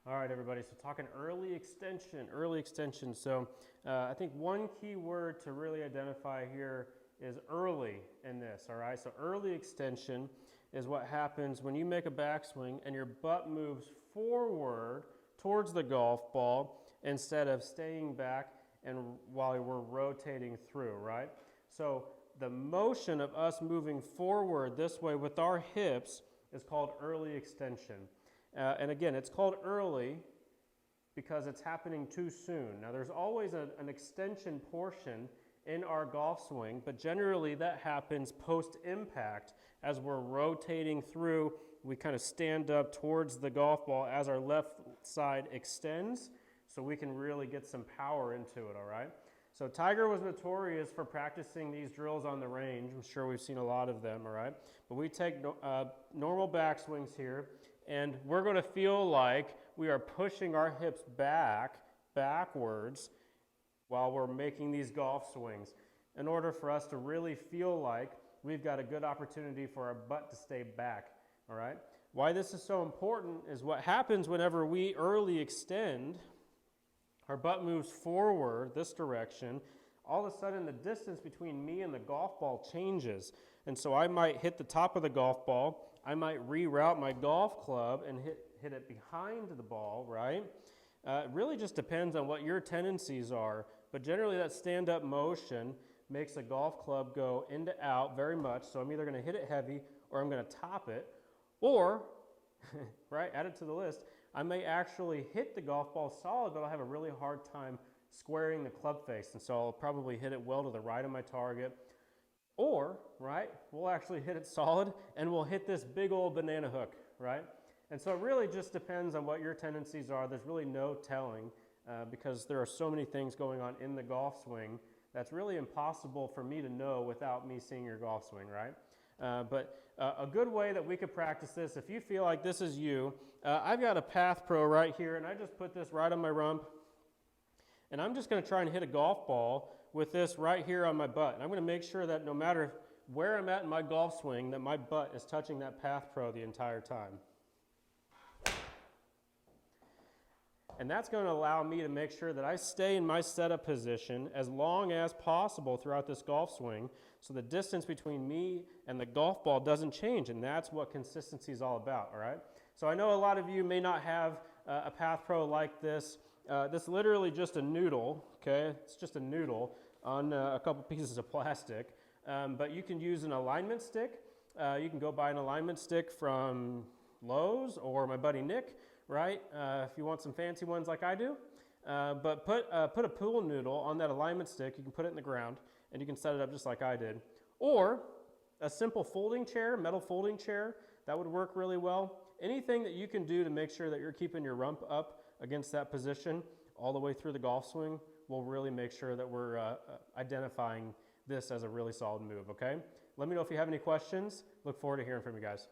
All right, everybody, so talking early extension. So I think one key word to really identify here is early in this, all right? So early extension is what happens when you make a backswing and your butt moves forward towards the golf ball instead of staying back and while we're rotating through, right? So the motion of us moving forward this way with our hips is called early extension. And again, it's called early because it's happening too soon. Now, there's always an extension portion in our golf swing, but generally that happens post-impact. As we're rotating through, we kind of stand up towards the golf ball as our left side extends, so we can really get some power into it, all right? So Tiger was notorious for practicing these drills on the range. I'm sure we've seen a lot of them, all right? But we take normal backswings here, and we're going to feel like we are pushing our hips backwards while we're making these golf swings in order for us to really feel like we've got a good opportunity for our butt to stay back, all right? Why this is so important is what happens whenever we early extend. Our butt moves forward this direction. All of a sudden, the distance between me and the golf ball changes. And so I might hit the top of the golf ball. I might reroute my golf club and hit it behind the ball, right? It really just depends on what your tendencies are. But generally, that stand-up motion makes a golf club go in to out very much. So I'm either going to hit it heavy or I'm going to top it. Or, right, add it to the list, I may actually hit the golf ball solid, but I'll have a really hard time squaring the club face. And so I'll probably hit it well to the right of my target. Or, right, we'll actually hit it solid and we'll hit this big old banana hook, right? And so it really just depends on what your tendencies are. There's really no telling because there are so many things going on in the golf swing that's really impossible for me to know without me seeing your golf swing, right? But a good way that we could practice this, if you feel like this is you, I've got a Path Pro right here, and I just put this right on my rump, and I'm just going to try and hit a golf ball with this right here on my butt. And I'm going to make sure that no matter where I'm at in my golf swing, that my butt is touching that Path Pro the entire time. And that's going to allow me to make sure that I stay in my setup position as long as possible throughout this golf swing, so the distance between me and the golf ball doesn't change, and that's what consistency is all about, all right? So I know a lot of you may not have a Path Pro like this. This is literally just a noodle, okay? It's just a noodle on a couple pieces of plastic, but you can use an alignment stick. You can go buy an alignment stick from Lowe's or my buddy Nick, right? If you want some fancy ones like I do. But put a pool noodle on that alignment stick. You can put it in the ground and you can set it up just like I did. Or a simple folding chair, metal folding chair, that would work really well. Anything that you can do to make sure that you're keeping your rump up against that position all the way through the golf swing will really make sure that we're identifying this as a really solid move, okay? Let me know if you have any questions. Look forward to hearing from you guys.